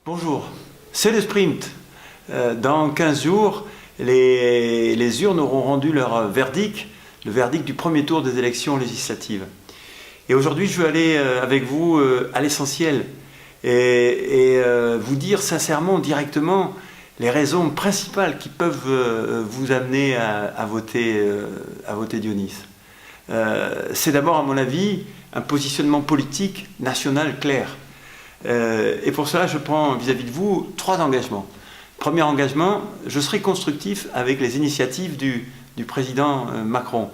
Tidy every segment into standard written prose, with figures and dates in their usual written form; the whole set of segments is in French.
Bonjour, c'est le sprint. Dans 15 jours, les urnes auront rendu leur verdict, le verdict du premier tour des élections législatives. Et aujourd'hui, je veux aller avec vous à l'essentiel et vous dire sincèrement, directement, les raisons principales qui peuvent vous amener à voter Dionys. C'est d'abord, à mon avis, un positionnement politique national clair. Et pour cela, je prends vis-à-vis de vous 3 engagements. Premier engagement, je serai constructif avec les initiatives du président Macron.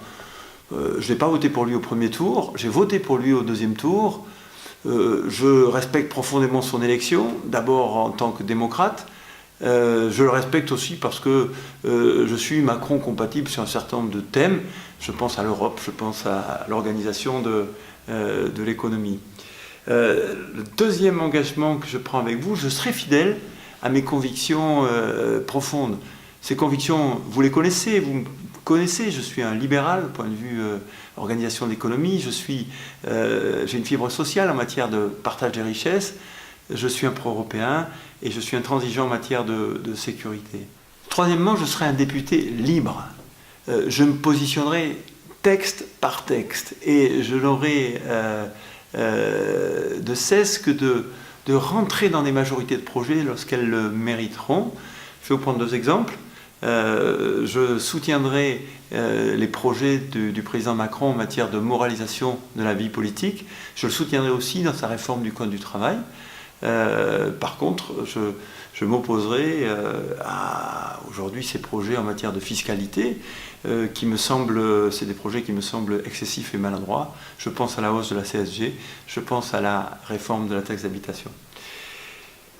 Je n'ai pas voté pour lui au premier tour, j'ai voté pour lui au deuxième tour. Je respecte profondément son élection, d'abord en tant que démocrate. Je le respecte aussi parce que je suis Macron compatible sur un certain nombre de thèmes. Je pense à l'Europe, je pense à l'organisation de l'économie. Le deuxième engagement que je prends avec vous, je serai fidèle à mes convictions profondes. Ces convictions, vous les connaissez, vous me connaissez, je suis un libéral au point de vue organisation de l'économie, j'ai une fibre sociale en matière de partage des richesses, je suis un pro-européen et je suis intransigeant en matière de sécurité. Troisièmement, je serai un député libre. Je me positionnerai texte par texte et je n'aurai de cesse que de rentrer dans des majorités de projets lorsqu'elles le mériteront. Je vais vous prendre 2 exemples. Je soutiendrai les projets du président Macron en matière de moralisation de la vie politique. Je le soutiendrai aussi dans sa réforme du Code du travail. Par contre, je m'opposerai à aujourd'hui ces projets en matière de fiscalité c'est des projets qui me semblent excessifs et maladroits. Je pense à la hausse de la CSG, je pense à la réforme de la taxe d'habitation.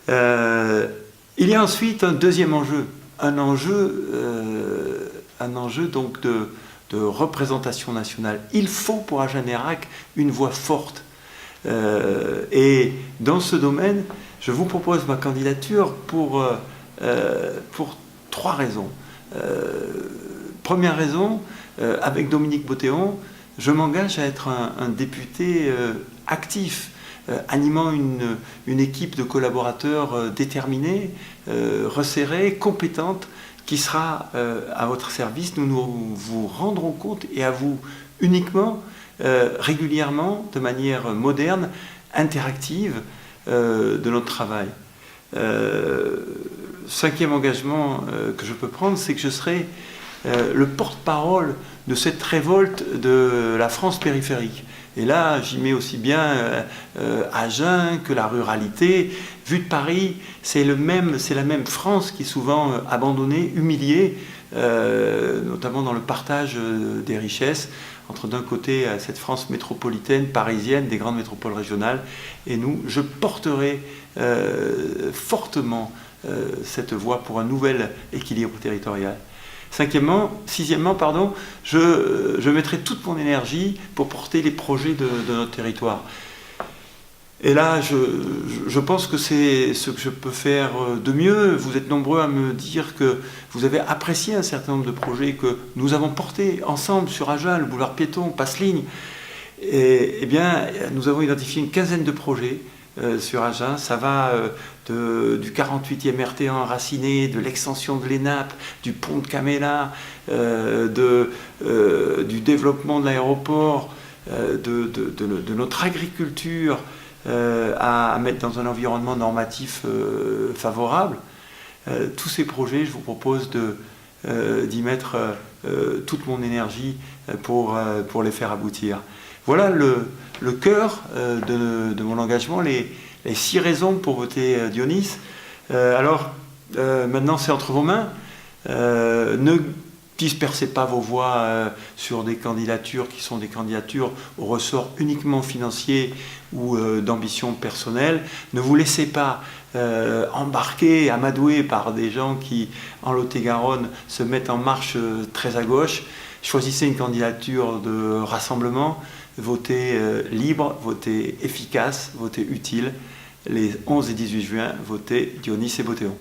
Il y a ensuite un deuxième enjeu, un enjeu donc de représentation nationale. Il faut pour Agen Nérac une voix forte. Et dans ce domaine, je vous propose ma candidature pour 3 raisons. Première raison, avec Dominique Bottéon, je m'engage à être un député actif, animant une équipe de collaborateurs déterminés, resserrés, compétente, qui sera à votre service. Nous vous rendrons compte et à vous uniquement, régulièrement, de manière moderne, interactive, de notre travail. 5e engagement que je peux prendre, c'est que je serai le porte-parole de cette révolte de la France périphérique. Et là, j'y mets aussi bien Agen que la ruralité. Vu de Paris, c'est la même France qui est souvent abandonnée, humiliée, notamment dans le partage des richesses, entre d'un côté cette France métropolitaine, parisienne, des grandes métropoles régionales, et nous, je porterai fortement cette voie pour un nouvel équilibre territorial. Sixièmement, je mettrai toute mon énergie pour porter les projets de notre territoire. Et là, je pense que c'est ce que je peux faire de mieux. Vous êtes nombreux à me dire que vous avez apprécié un certain nombre de projets que nous avons portés ensemble sur Agen, le boulevard piéton, Passe-Ligne. Et bien, nous avons identifié une quinzaine de projets sur Agen. Ça va du 48e RT enraciné, de l'extension de l'ENAP, du pont de Caméla, du développement de l'aéroport, de notre agriculture, à mettre dans un environnement normatif favorable. Tous ces projets, je vous propose d'y mettre toute mon énergie pour les faire aboutir. Voilà le cœur de mon engagement, les 6 raisons pour voter Dionys. Alors, maintenant c'est entre vos mains. Ne dispersez pas vos voix sur des candidatures qui sont des candidatures au ressort uniquement financier ou d'ambition personnelle. Ne vous laissez pas embarquer, amadouer par des gens qui, en Lot-et-Garonne, se mettent en marche très à gauche. Choisissez une candidature de rassemblement, votez libre, votez efficace, votez utile. Les 11 et 18 juin, votez Dionys et Bottéon.